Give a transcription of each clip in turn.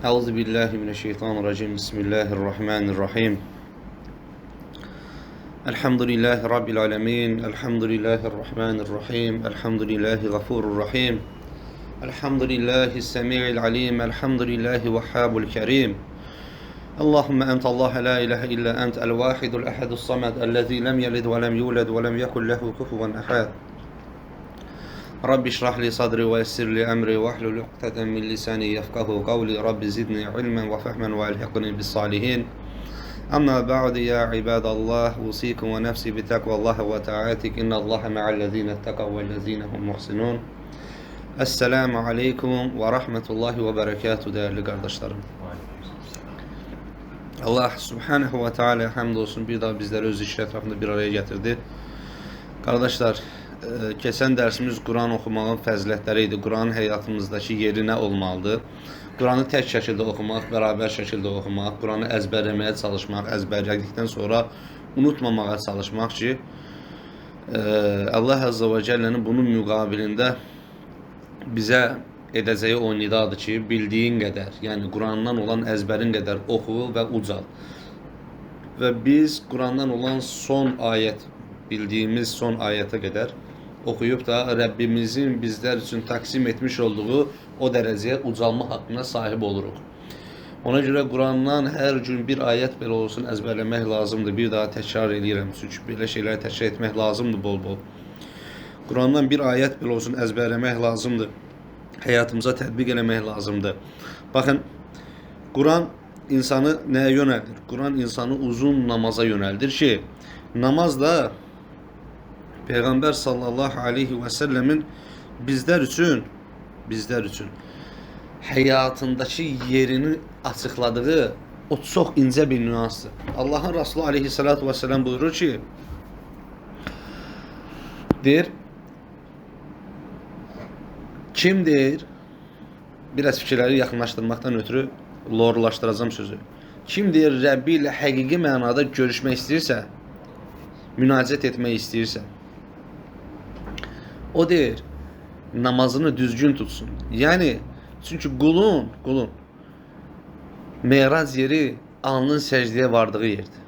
Euzu billahi mineşşeytanirracim. Bismillahirrahmanirrahim. Elhamdülillahi rabbil alamin. Elhamdülillahirrahmanirrahim. Elhamdülillahi gafurur rahim. Elhamdülillahi semi'il alim. Elhamdülillahi vehhabul kerim. Allahümme entallah la ilahe illa ent el vahidul ehadus samed ellezî lem yelid ve lem yulad ve lem yekun lehu kufuven ehad. Rabbi şrah li sadri ve yessir li emri ve ahlul ukdeten min lisani yefkahu kavli. Rabbi zidni ilmen ve fehmen ve elhiqni bis salihin. Amma ba'du ya ibadallah, usikum ve nefsi bi takvallahi ve ta'atik. İnnallaha ma'allezine ettekav vellezine hum muhsinun. Esselamu aleyküm ve rahmetullahi ve berekatuhu değerli kardeşlerim. Allah subhanahu ve teala hamdolsun bir daha bizleri öz işi etrafında bir araya getirdi. Kardeşler, keçən dərsimiz Quran oxumağın fəzilətləri idi. Quranın həyatımızdakı yeri nə olmalıdır? Quranı tək şəkildə oxumaq, bərabər şəkildə oxumaq, Quranı əzbərləməyə çalışmaq, əzbərlədikdən sonra unutmamağa çalışmaq ki, Allah Azze ve Celle'nin bunun müqabilində bizə edəcəyi o nidadır ki, bildiyin qədər, yəni Qurandan olan əzbərin qədər oxu və ucal. Və biz Qurandan olan son ayət, bildiyimiz son ayətə qədər oxuyub da Rəbbimizin bizlər üçün taksim etmiş olduğu o dərəcəyə ucalma haqqına sahib oluruq. Ona görə Qurandan hər gün bir ayət belə olsun əzbərləmək lazımdır. Bir daha təkrar edirəm. Çünki belə şeyləri təkrar etmək lazımdır bol-bol. Qurandan bir ayət belə olsun əzbərləmək lazımdır. Həyatımıza tətbiq eləmək lazımdır. Baxın, Quran insanı nəyə yönəldir? Quran insanı uzun namaza yönəldir ki, namaz da Peyğəmbər sallallahu aleyhi və səlləmin bizlər üçün həyatındakı yerini açıqladığı o çox incə bir nüansdır. Allahın Resulü aleyhissalatu və səlləm buyurur ki, kim deyir, biraz fikirləri yaxınlaşdırmaqdan ötürü lorlaşdıracağım sözü. Kim deyir Rəbbi ilə həqiqi mənada görüşmək istəyirsə, münacət etmək istəyirsə, o deyir, namazını düzgün tutsun. Yəni, çünki qulun meyraz yeri alnın səcdiyə vardığı yerdir.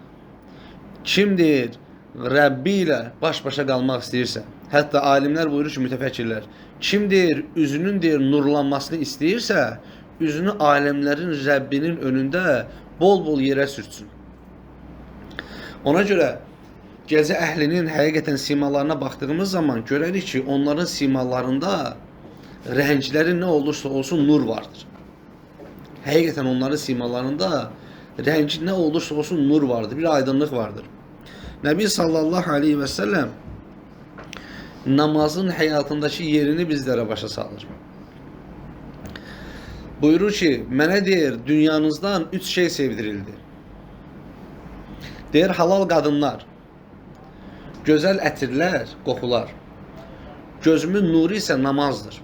Kim deyir, Rəbbi ilə baş-başa qalmaq istəyirsə, hətta alimlər buyurur ki, mütəfəkkirlər, kim deyir, üzünün nurlanmasını istəyirsə, üzünü aləmlərin Rəbbinin önündə bol-bol yerə sürtsün. Ona görə gecə əhlinin həqiqətən simalarına baxdığımız zaman görərik ki, onların simalarında rəngləri nə olursa olsun nur vardır. Həqiqətən onların simalarında rəngi nə olursa olsun nur vardır, bir aydınlıq vardır. Nəbi sallallahu aleyhi və səlləm namazın həyatındakı yerini bizlərə başa salır. Buyurur ki, mənə deyir, dünyanızdan 3 şey sevdirildi. Deyir, halal qadınlar, gözəl ətirlər, qoxular. Gözümün nuru isə namazdır.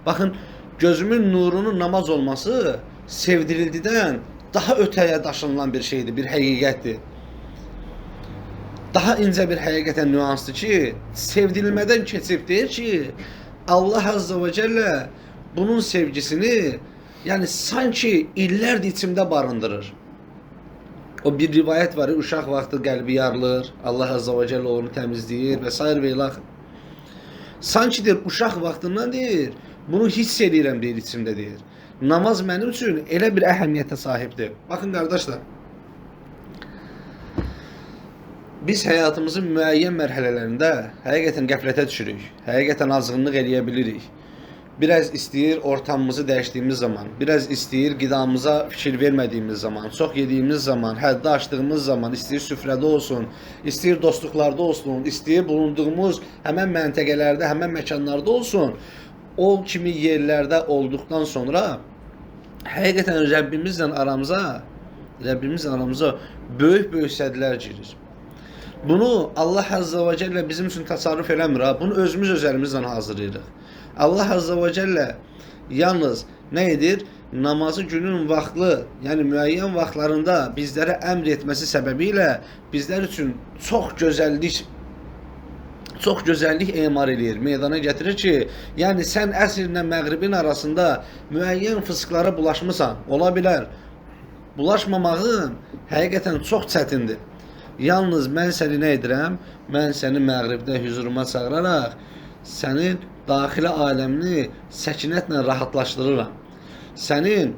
Baxın, gözümün nurunun namaz olması sevdirildidən daha ötəyə daşınılan bir şeydir, bir həqiqətdir. Daha incə bir həqiqətən nüansdır ki, sevdirilmədən keçib deyir ki, Allah Azze ve Celle bunun sevgisini, yəni sanki illərdir içimdə barındırır. O bir rivayət var, uşaq vaxtı qəlbi yarılır, Allah Azze ve Celle onu təmizləyir və s. və ilax. Sanki deyir, uşaq vaxtından deyir, bunu hiss edirəm deyir içimdə deyir. Namaz mənim üçün elə bir əhəmiyyətə sahibdir. Baxın qardaşlar, biz həyatımızın müəyyən mərhələlərində həqiqətən qəflətə düşürük, həqiqətən azğınlıq eləyə bilirik. Biraz istəyir ortamımızı dəyişdiyimiz zaman, biraz istəyir qidamıza fikir vermədiyimiz zaman, çox yediyimiz zaman, həddi aşdığımız zaman, istəyir süfrədə olsun, istəyir dostluqlarda olsun, istəyir bulunduğumuz həmən məntəqələrdə, həmən məkanlarda olsun, o kimi yerlərdə olduqdan sonra həqiqətən Rəbbimizlə aramıza böyük sədlər girir. Bunu Allah Azze ve Celle bizim üçün təsarruf eləmir, bunu özümüz əlimizlə hazırlayırıq. Allah Azze ve Celle yalnız nə edir? Namazı günün vaxtlı, yəni müəyyən vaxtlarında bizlərə əmr etməsi səbəbilə bizlər üçün çox gözəllik çox gözəllik emar eləyir, meydana gətirir ki, yəni sən əsrlə məğribin arasında müəyyən fısıqlara bulaşmısan, ola bilər. Bulaşmamağın həqiqətən çox çətindir. Yalnız mən səni nə edirəm? Mən səni məğribdə huzuruma çağıraraq sənin daxili aləmini səkinətlə rahatlaşdırıram. Sənin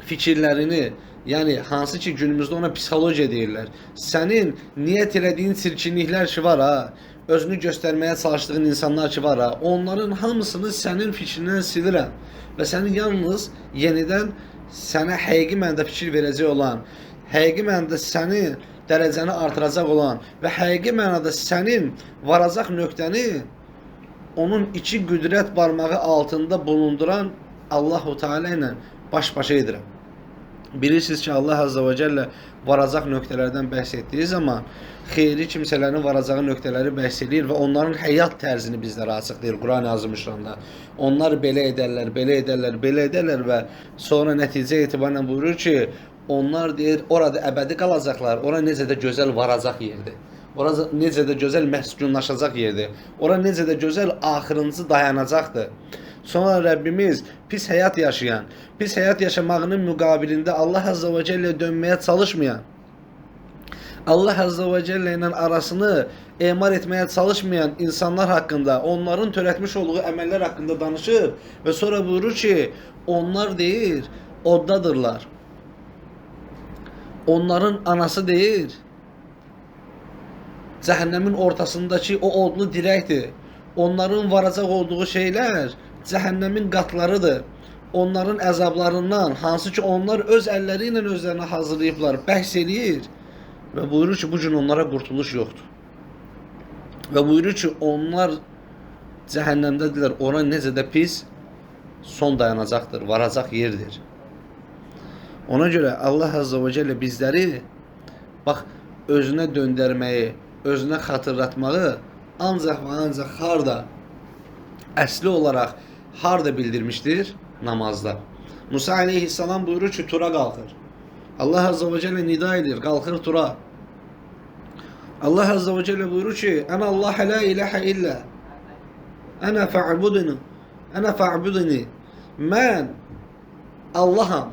fikirlərini, yəni hansı ki günümüzdə ona psixologiya deyirlər. Sənin niyyət elədiyin çirkinliklər ki var ha, özünü göstərməyə çalışdığın insanlar ki var ha, onların hamısını sənin fikrindən silirəm və səni yalnız yenidən sənə həqiqi mənada fikir verəcək olan, həqiqi mənada sənin dərəcəni artıracaq olan və həqiqi mənada sənin varacaq nöqtəni onun iki qüdrət barmağı altında bulunduran Allah-u Teala ilə baş-başa edirəm. Bilirsiniz ki, Allah Azze ve Celle varacaq nöqtələrdən bəhs etdiyi zaman xeyri kimsələrin varacağı nöqtələri bəhs edir və onların həyat tərzini bizlərə açıqlayır Quran-ı Azimüşşanda. Onlar belə edərlər, belə edərlər, belə edərlər və sonra nəticə etibarən buyurur ki, onlar deyir, orada əbədi qalacaqlar, ora necə də gözəl varacaq yerdir. Ora necə də gözəl məskunlaşacaq yerdir. Ora necə də gözəl axırıncı dayanacaqdır. Sonra Rəbbimiz pis həyat yaşayan, pis həyat yaşamağının müqabilində Allah Azze ve Celle dönməyə çalışmayan, Allah Azze ve Celle ilə arasını emar etməyə çalışmayan insanlar haqqında, onların törətmiş olduğu əməllər haqqında danışır və sonra buyurur ki, onlar deyir, oddadırlar. Onların anası deyir, cəhənnəmin ortasındakı o odlu dirəkdir. Onların varacaq olduğu şeylər cəhənnəmin qatlarıdır. Onların əzablarından, hansı ki onlar öz əlləri ilə özlərini hazırlayıblar, bəhs eləyir və buyurur ki, bu gün onlara qurtuluş yoxdur. Və buyurur ki, onlar cəhənnəmdədirlər, ora necə də pis son dayanacaqdır, varacaq yerdir. Ona görə Allah Azze ve Celle bizləri bax, özünə döndərməyi, özünə xatırlatmağı ancaq və ancaq harda, əsli olaraq harda bildirmişdir? Namazda. Musa aleyhisselam buyurur ki, tura qalxır. Allah Azze ve Celle nida edir, qalxır tura. Allah Azze ve Celle buyurur ki, Ənə Allah la ilahe illə, Ənə fa'budini, Ənə fa'budini. Mən Allaham.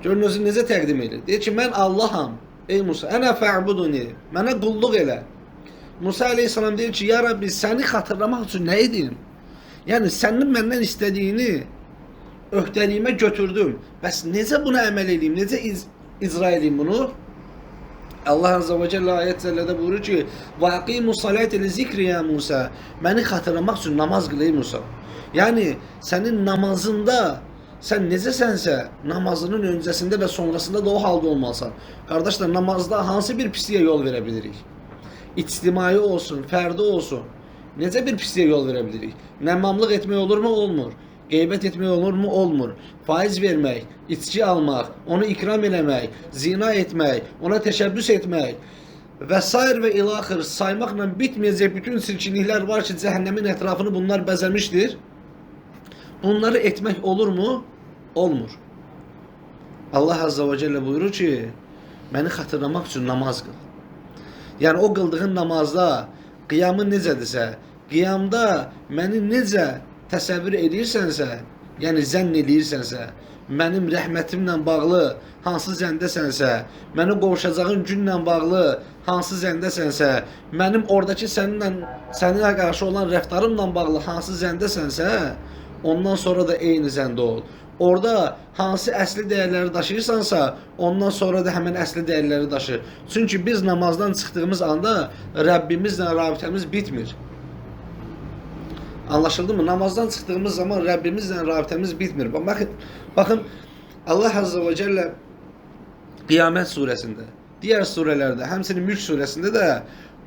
Görün özü necə təqdim edir. Deyir ki, mən Allaham. Ey Musa, Ənə fa'budini. Mənə qulluq elə. Musa aleyhisselam deyir ki, ya Rabbi, səni xatırlamaq üçün nə edim? Yəni, sənin məndən istədiyini öhdəliyimə götürdüm. Bəs necə buna əməl edeyim? Necə icra edeyim bunu? Allah Azze ve Celle ayet zəllədə buyurur ki, وَاَقِيمُ صَلَاتِ لِذِكْرِ ya Musa. Məni xatırlamaq üçün namaz qıl ey Musa. Yəni, sənin namazında sən necəsənsə, namazının öncəsində və sonrasında da o halda olmalısan. Qardaşlar, namazda hansı bir pisliyə yol verə bilirik? İctimai olsun, fərdi olsun. Necə bir pisliyə yol verə bilirik? Nəmmamlıq etmək olurmu? Olmur. Qeybət etmək olurmu? Olmur. Faiz vermək, içki almaq, onu ikram eləmək, zina etmək, ona təşəbbüs etmək və s. və ilaxır saymaqla bitməyəcək bütün çirkinliklər var ki, cəhənnəmin ətrafını bunlar bəzəmişdir. Bunları etmək olurmu? Olmur. Allah Azze ve Celle buyurur ki, məni xatırlamaq üçün namaz qıl. Yəni, o qıldığın namazda qiyamı necədirsə, qiyamda məni necə təsəvvür edirsənsə, yəni zənn edirsənsə, mənim rəhmətimlə bağlı hansı zəndəsənsə, məni qovuşacağın günlə bağlı hansı zəndəsənsə, mənim oradakı səninlə qarşı olan rəftarımla bağlı hansı zəndəsənsə, ondan sonra da eyni zəndə ol. Orada hansı əsli dəyərləri daşıyırsansa, ondan sonra da həmin əsli dəyərləri daşı. Çünki biz namazdan çıxdığımız anda Rəbbimizlə rabitəmiz bitmir. Anlaşıldı mı? Namazdan çıxdığımız zaman Rəbbimizlə rabitəmiz bitmir. Baxın, Allah Azze ve Celle Qiyamət surəsində, digər surələrdə, həmçinin Mülk surəsində də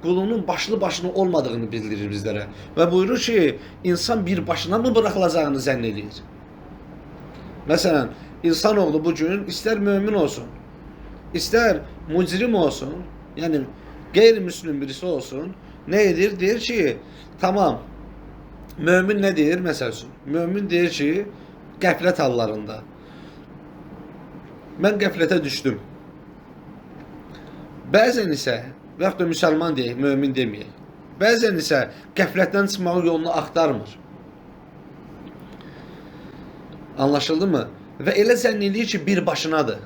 qulunun başlı başına olmadığını bildirir bizlərə. Və buyurur ki, insan bir başına mı bıraxılacağını zənn edir? Məsələn, insanoğlu bugün istər mömin olsun, istər mücrim olsun, yəni qeyri-müslim birisi olsun, nə edir? Deyir ki, tamam, mömin nə deyir? Məsəl üçün, mömin deyir ki, qəflət hallarında, mən qəflətə düşdüm. Bəzən isə və yaxud da müsəlman deyək, mömin deməyək. Bəzən isə qəflətdən çıxmaq yolunu axtarmır. Anlaşıldı mı? Və elə zənn edir ki, bir başınadır.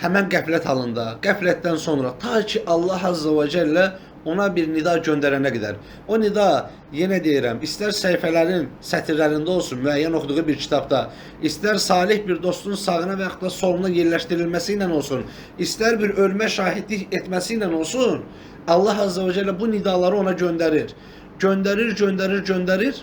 Həmən qəflət halında, qəflətdən sonra, ta ki Allah Azza və Cəllə ona bir nida göndərənə qədər. O nida, yenə deyirəm, istər səhifələrin sətirlərində olsun, müəyyən oxuduğu bir kitabda, istər salih bir dostun sağına və yaxud da soluna yerləşdirilməsi ilə olsun, istər bir ölmə şahidlik etməsi ilə olsun, Allah Azza və Cəllə bu nidaları ona göndərir. Göndərir ki,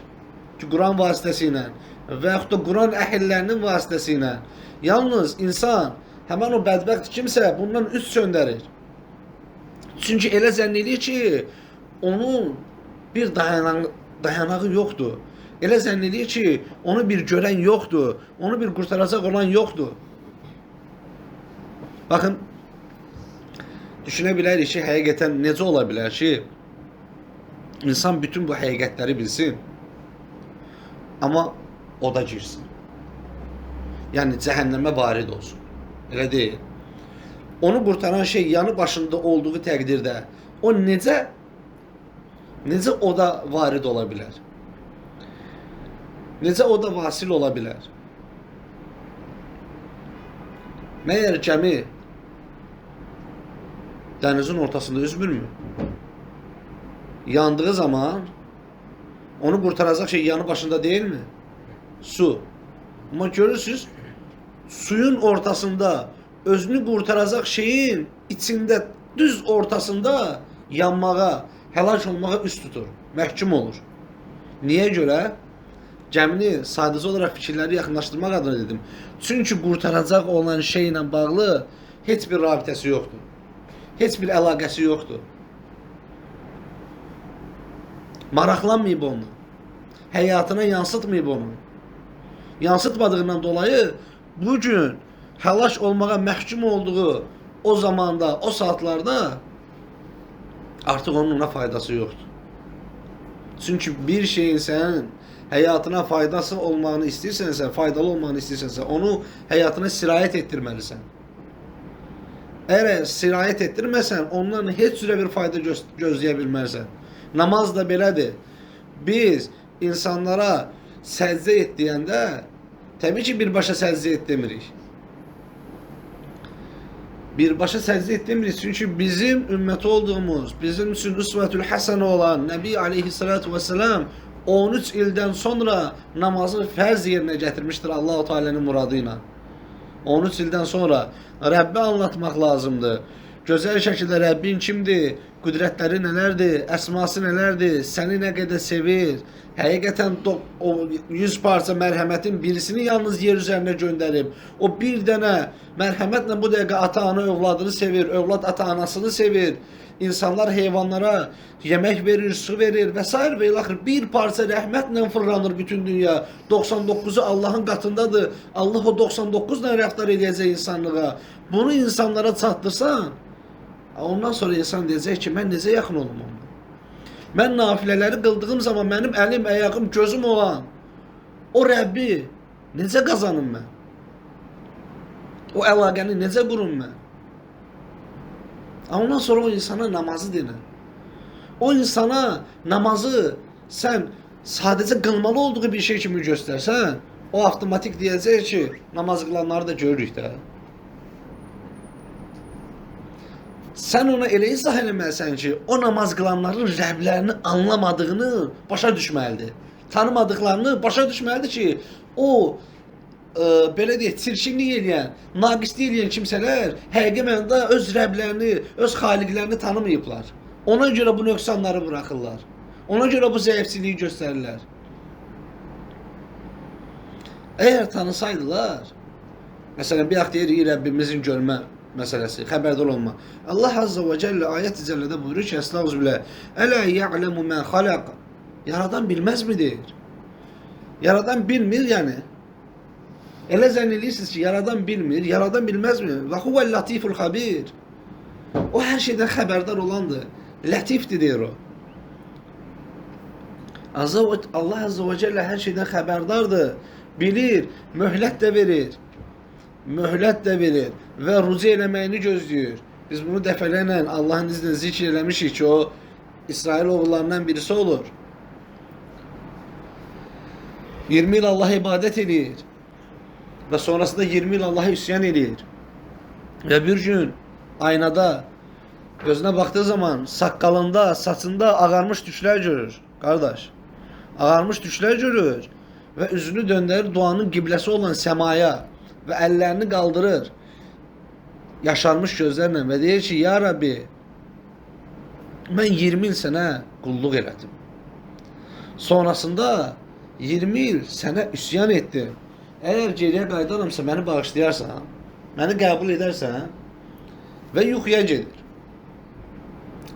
Quran vasitəsilə və yaxud da Quran əhillərinin vasitəsilə. Yalnız insan, həmən o bədbəxt kimsə bundan üst söndərir. Çünki elə zənn edir ki, onun bir dayanağı yoxdur. Elə zənn edir ki, onu bir görən yoxdur. Onu bir qurtaracaq olan yoxdur. Baxın, düşünə bilərik ki, həqiqətən necə ola bilər ki, insan bütün bu həqiqətləri bilsin, amma oda girsin. Yəni, cəhənnəmə varid olsun. Elə deyil. Onu qurtaran şey yanı başında olduğu təqdirdə o necə oda varid ola bilər? Necə oda vasil ola bilər? Məyər gəmi dənizin ortasında üzmürmü? Yandığı zaman onu qurtaracaq şey yanı başında deyilmi? Su. Amma görürsünüz, suyun ortasında özünü qurtaracaq şeyin içində, düz ortasında yanmağa, həlak olmağa üst tutur, məhkum olur. Niyə görə? Gəmini sadəcə olaraq fikirləri yaxınlaşdırmaq adına dedim. Çünki qurtaracaq olan şeylə bağlı heç bir rabitəsi yoxdur. Heç bir əlaqəsi yoxdur. Maraqlanmayıb onu. Həyatına yansıtmayıb onu. Yansıtmadığından dolayı bugün həlak olmağa məhkum olduğu o zamanda, o saatlarda artıq onun ona faydası yoxdur. Çünki bir şeyin sənin həyatına faydası olmağını istəyirsənsə, faydalı olmağını istəyirsənsə, onu həyatına sirayət etdirməlisən. Əgər sirayət etdirməsən, ondan heç cürə bir fayda gözləyə bilmərsən. Namaz da belədir. Biz insanlara səcdə et deyəndə, təbii ki, birbaşa səcdə et demirik. Birbaşa səcdə et demirik. Çünki bizim ümməti olduğumuz, bizim üçün üsvətül həsənə olan Nəbi aleyhissalatu vesselam 13 ildən sonra namazı fərz yerinə gətirmişdir Allah-u Teala'nın muradı ilə. 13 ildən sonra Rəbbi anlatmaq lazımdır. Gözəl şəkildə Rəbbin kimdir, qüdrətləri nələrdir, əsması nələrdir, səni nə qədər sevir. Həqiqətən o 100 parça mərhəmətin birisini yalnız yer üzərində göndərib. O bir dənə mərhəmətlə bu dəqiqə ata-ana övladını sevir, övlad ata-anasını sevir. İnsanlar heyvanlara yemək verir, su verir və s. və ilaxır. Bir parça rəhmətlə fırlanır bütün dünya. 99'u Allah'ın qatındadır. Allah o 99'la rəftar edəcək insanlığa. Bunu insanlara çatdırsan, ondan sonra insan deyəcək ki, mən necə yaxın olum onunla? Mən nafilələri qıldığım zaman mənim əlim, əyağım, gözüm olan o Rəbbi necə qazanım mən? O əlaqəni necə qurum mən? Ondan sonra o insana namazı denir. O insana namazı sən sadəcə qılmalı olduğu bir şey kimi göstərsən, o avtomatik deyəcək ki, namaz qılanları da görürük də. Sən ona elə izah eləməlisən ki, o namaz qılanların Rəblərini anlamadığını başa düşməlidir. Tanımadıqlarını başa düşməlidir ki, o belə deyək, çirkinlik eləyən, naqislik eləyən kimsələr həqiqi mənada öz Rəblərini, öz xaliqlərini tanımayıblar. Ona görə bu nöqsanları buraxırlar. Ona görə bu zəifçiliyi göstərirlər. Əgər tanısaydılar, məsələn, bir vaxt deyirik Rəbbimizin görmə məsələsi, xəbərdar olma. Allah Azza və Cəllə ayət-i cəllədə buyurur ki, Estağfirullah, Ələ ya'ləmu mən xaləq. Yaradan bilməzmi deyir? Yaradan bilmir yəni. Elə zənn edirsiniz ki, yaradan bilmir, yaradan bilməzmi? Və huvəl latiful xabir. O hər şeydən xəbərdar olandır. Latifdir deyir o. Allah Azza və Cəllə hər şeydən xəbərdardır. Bilir, möhlət də verir. Möhlət də verir və rucu eləməyini gözləyir. Biz bunu dəfələrlə Allahın izniyle zikr eləmişik ki, o İsrail oğullarından birisi olur. 20 yıl Allah'a ibadet edir. Ve sonrasında 20 yıl Allah'a isyan edir. Ve bir gün aynada gözüne baktığı zaman saqqalında, saçında ağarmış tüklər görür. Kardeş, ağarmış tüklər görür. Ve üzünü döndürür duanın qibləsi olan semaya ve əllərini kaldırır. Yaşarmış gözlerle ve deyir ki, ya Rabbi, ben 20 yıl sənə qulluq elədim. Sonrasında 20 yıl sənə üsyan etdim. Eğer geriye qaydaramsa beni bağışlayarsan, beni qəbul edərsən ve yuxuya gedir.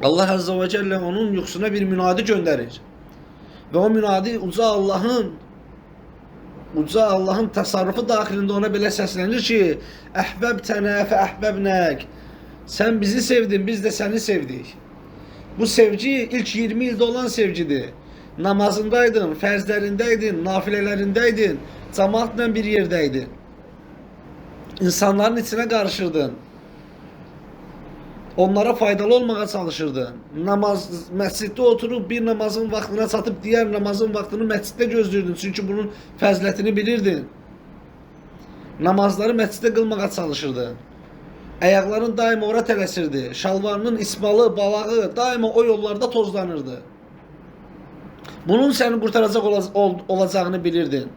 Allah Azze ve Celle onun yuxusuna bir münadi gönderir. Ve o münadi uca Allah'ın tasarrufu dahilinde ona belə səslənir ki, Əhbəbtənə fə əhbəbnək. Sen bizi sevdin, biz de seni sevdik. Bu sevgi ilk 20 yılda olan sevgidir. Namazındaydın, fərzlərindəydin, nafilələrindəydin, cemaatla bir yerdeydin. İnsanların içine karışırdın. Onlara faydalı olmaya çalışırdın. Məsciddə oturup bir namazın vaxtına çatıp diğer namazın vaxtını məsciddə gözləyirdin. Çünkü bunun fəzilətini bilirdin. Namazları məsciddə qılmağa çalışırdın. Ayakların daima ora tələsirdi. Şalvarının ismalı, balağı daima o yollarda tozlanırdı. Bunun seni kurtaracak olacağını bilirdin.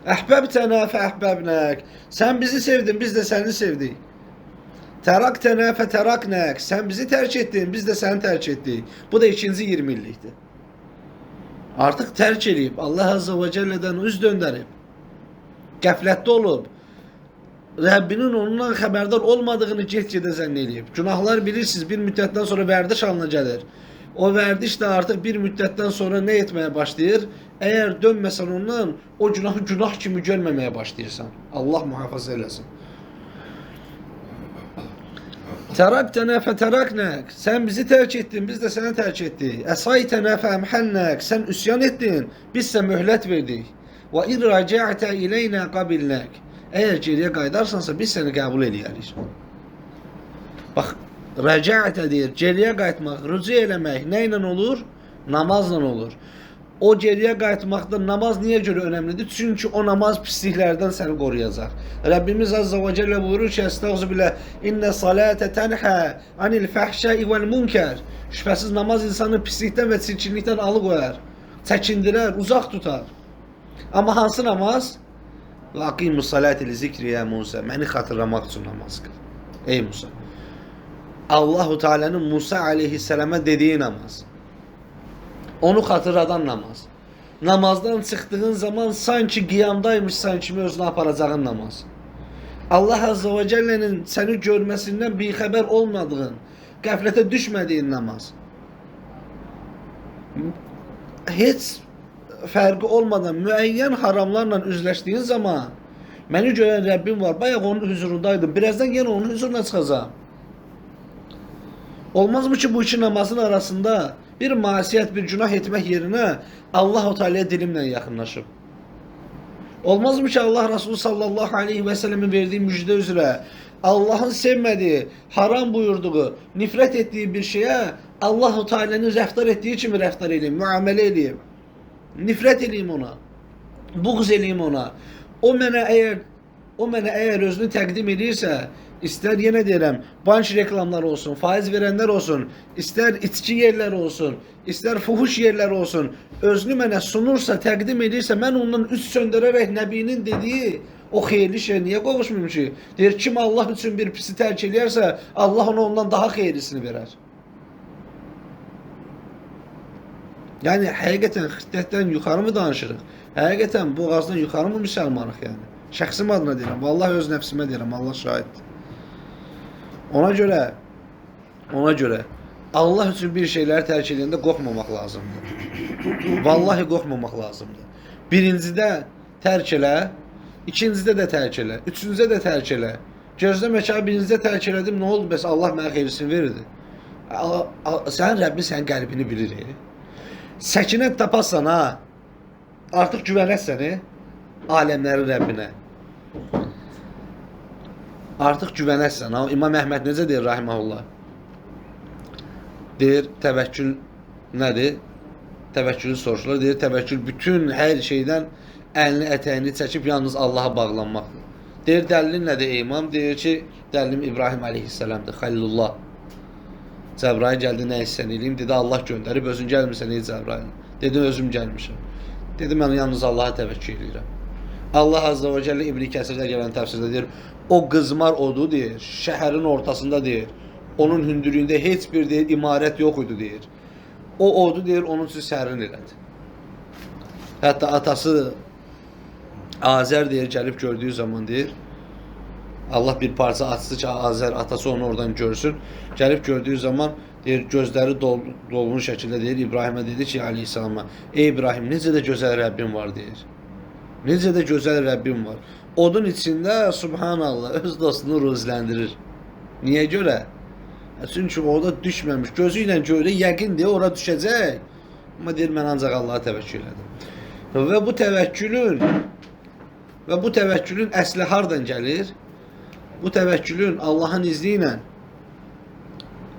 Əhbəbtənə fə əhbəbnək. Sen bizi sevdin, biz de seni sevdik. Təraktənə fə təraknək. Sen bizi terk ettin, biz de seni terk ettik. Bu da ikinci 20 illikti. Artık terk edip Allah Azze ve Celle'den üz döndürüp qəflətdə olub Rabbinin ondan xəbərdar olmadığını get-gedə zənn eləyib. Günahlar bilirsiniz bir müddətdən sonra vərdiş halına gəlir. O vərdiş də artıq bir müddətdən sonra ne etmeye başlayır? Eğer dönməsən ondan o günahı günah kimi görməməyə başlayırsan. Allah muhafaza eləsin. Təraktənə fə təraknək. Sen bizi terk ettin, biz de seni terk ettik. Əsaytənə fə əmhənnək. Sen üsyan ettin, biz ise mühlet verdik. Və in raca'te ileynə qabilnək. Eğer geriye qaydarsansa biz seni qəbul eləyərik. Bak, raca'te deyir, geriye qayıtmaq, rücu eləmək nə ilə olur? Namazla olur. O geriye qayıtmaqda namaz niye göre önemlidir? Çünkü o namaz pisliklerden seni koruyacak. Rabbimiz Azze ve Celle buyurur ki, Estağfirullah, inne salate tenha anil fahşai vel munker. Şüphesiz namaz insanı pislikten ve çirkinlikten alıkoyar. Çekindirer, uzak tutar. Ama hansı namaz? Ve akimus salate li zikri ya Musa. Beni hatırlamak için namaz kıl. Ey Musa. Allahu Teala'nın Musa aleyhisselama dediği namaz. Onu hatırladan namaz. Namazdan çıktığın zaman sanki qiyamdaymışsan kimi özünü aparacağın namaz. Allah Azze ve Celle'nin seni görmesinden bir haber olmadığın, qəflətə düşmədiyin namaz. Hiç fərqi olmadan müəyyən haramlarla üzləşdiyin zaman məni görən Rəbbim var. Bayaq onun huzurundaydım. Birazdan yenə onun huzuruna çıxacağım. Olmaz mı ki bu iki namazın arasında bir masiyet, bir günah etmek yerine Allah-u Teala'ya dilimle yakınlaşıp? Olmaz mı ki Allah Resulü sallallahu aleyhi ve sellemin verdiği müjde üzere Allah'ın sevmediği, haram buyurduğu, nifret ettiği bir şeye Allah-u Teala'nın rəftar ettiği için mi rəftar edeyim, muamele edeyim? Nifret edeyim ona, buğz edeyim ona. O mənə eğer özünü təqdim edirsə, İster yine deyirəm, bank reklamları olsun, faiz verenler olsun, ister içki yerleri olsun, ister fuhuş yerleri olsun, özünü mənə sunursa, təqdim edirsə, mən ondan üst söndürərək Nəbinin dediği o xeyirli şey niye qovuşmayayım ki? Deyir, kim Allah üçün bir pisi tərk eləyərsə, Allah ona ondan daha xeyirlisini verər. Yani həqiqətən xiddətdən yuxarı mı danışırıq? Həqiqətən boğazdan yuxarı mı müsəlmanıq yani? Şəxsim adına deyirəm, vallahi öz nəfsimə deyirəm, Allah şahiddir. Ona göre Allah için bir şeyler tercih edəndə qorxmamaq lazımdır. Vallahi qorxmamaq lazımdır. Birincidə tərk elə, ikincidə də tərk elə, üçüncüdə də tərk elə. Gözləmə ki, birincidə tərk elədim, nə oldu? Bəs Allah mənə xeyrisini verirdi. Sənin Rəbbin sənin qəlbini bilir. Səkinət tapasan ha, artıq güvənəsən aləmlərin Rəbbinə. Artıq güvənərsən. İmam Əhməd necə deyir rahimehullah? Deyir təvəkkül nədir? Təvəkkülü soruşurlar. Deyir təvəkkül bütün hər şeydən əlini ətəyini çəkib yalnız Allaha bağlanmaqdır. Deyir dəlilin nədir imam? Deyir ki dəlilim İbrahim əleyhissalamdır. Xəlilullah. Cəbrail gəldi nə istəyən eləyim? Dedi Allah göndərib özün gəlmirsən ey Cəbrail. Dedi özüm gəlmişəm. Dedi mən yalnız Allaha təvəkkül edirəm. Allah Azze ve Celle İbn Kəsirdə gələn təfsirdə deyir, o qızmar odu deyir, şəhərin ortasında deyir, onun hündürlüyündə heç bir deyir, imarət yox idi deyir. O odu deyir, onun üçün sərin elədi. Hətta atası Azər deyir, gəlib gördüyü zaman deyir, Allah bir parça açdı ki, Azər atası onu oradan görsün. Gəlib gördüyü zaman deyir, gözləri dolmuş şəkildə deyir, İbrahimə dedi ki, aleyhissalama, ey İbrahim, necə də gözəl Rəbbim var deyir. Necə də gözəl Rəbbim var. Odun içində subhanallah öz dostunu ruzləndirir. Niyə görə? Çünki orada düşməmiş. Gözü ilə görə yəqindir ora düşəcək. Amma deyir mən ancaq Allaha təvəkkül edirəm. Və bu təvəkkülün əsli hardan gəlir? Bu təvəkkülün Allahın izni ilə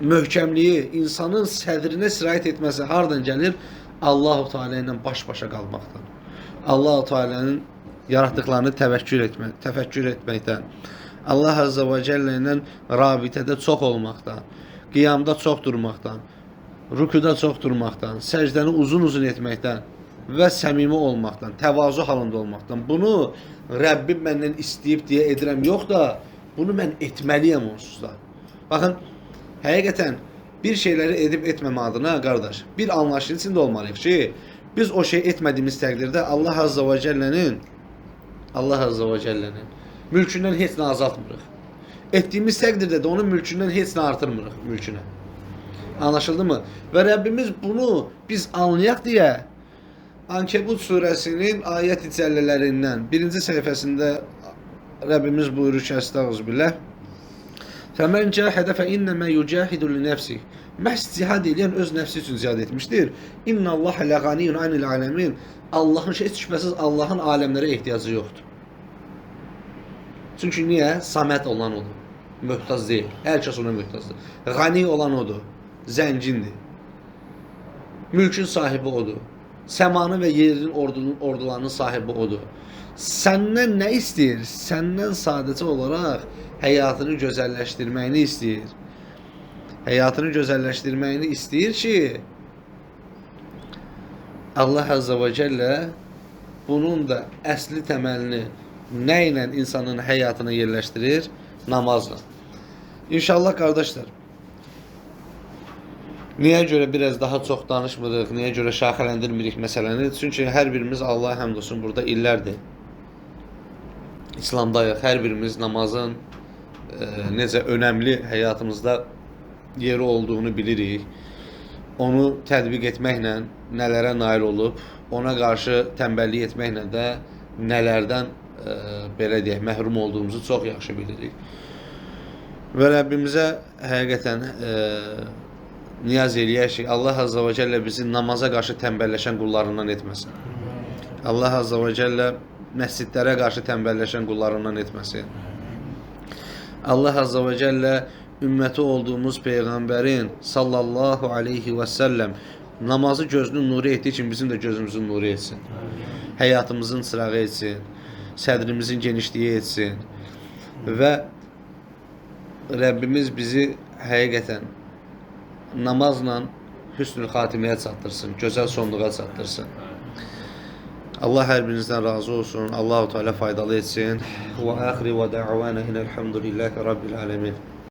möhkəmliyi, insanın sədrinə sirayət etməsi hardan gəlir? Allah-u Teala ilə baş-başa qalmaqdan. Allah-u Teala'nın yarattıklarını təfəkkür etməkdən, Allah Azze ve Celle ilə rabitədə çox olmaqdan, qiyamda çox durmaqdan, rükuda çox durmaqdan, səcdəni uzun etməkdən və səmimi olmaqdan, təvazu halında olmaqdan. Bunu Rəbbim məndən istəyib deyə edirəm, yox da bunu mən etməliyəm onsuz da. Baxın, həqiqətən bir şeyləri edib etməmə adına qardaş, bir anlayışın içində olmalıyıq ki, biz o şey etmədiyimiz təqdirdə Allah Azze ve Celle'nin mülkündən heç nə azaltmırıq. Etdiyimiz təqdirdə də onun mülkündən heç nə artırmırıq mülkünə. Anlaşıldı mı? Və Rəbbimiz bunu biz anlayaq deyə Ankebut surəsinin ayət-i cəllələrindən birinci səhifəsində Rəbbimiz buyurur ki, estağfirullah. Fəmən cahədə fə innəmə yucahidu li nəfsih. Məhz cihad edən öz nəfsi üçün cihad etmişdir. İnna Allah ləğaniyyun anil aləmin. Allahın heç şübhəsiz Allahın aləmlərə ehtiyacı yoxdur. Çünki niyə? Saməd olan odur. Möhtac deyil. Hər kəs ona möhtacdır. Qani olan odur. Zəngindir. Mülkün sahibi odur. Səmanın və yerin ordularının sahibi odur. Səndən nə istəyir? Səndən sadəcə olaraq həyatını gözəlləşdirməyini istəyir. Həyatını gözəlləşdirməyini istəyir ki, Allah Azze ve Celle bunun da əsli təməlini nə ilə insanın həyatına yerləşdirir? Namazla. İnşallah qardaşlar, niyə görə biraz daha çox danışmırıq, niyə görə şaxələndirmirik məsələni? Çünki hər birimiz Allah həmd olsun burada illərdir İslamdayıq. Hər birimiz namazın necə önəmli həyatımızda yeri olduğunu bilirik. Onu tətbiq etməklə nələrə nail olub, ona qarşı tənbəllik etməklə də nələrdən belə deyək, məhrum olduğumuzu çox yaxşı bilirik. Və Rəbbimizə həqiqətən niyaz eləyək ki, Allah Azze ve Celle bizi namaza qarşı tənbəlləşən qullarından etməsin. Allah Azze ve Celle məscidlərə qarşı tənbəlləşən qullarından etməsin. Allah Azze ve Celle ümməti olduğumuz Peyğəmbərin sallallahu aleyhi ve sellem namazı gözünün nuru etdiyi için bizim də gözümüzün nuru etsin. Həyatımızın çırağı etsin. Sədrimizin genişliyi etsin. Və Rəbbimiz bizi həqiqətən namazla hüsnül xatiməyə çatdırsın, gözəl sonluğa çatdırsın. Allah hər birinizdən razı olsun. Allah-u Teala faydalı etsin. Və axiri və də'vana inəlhamdülillahi rabbil alemin.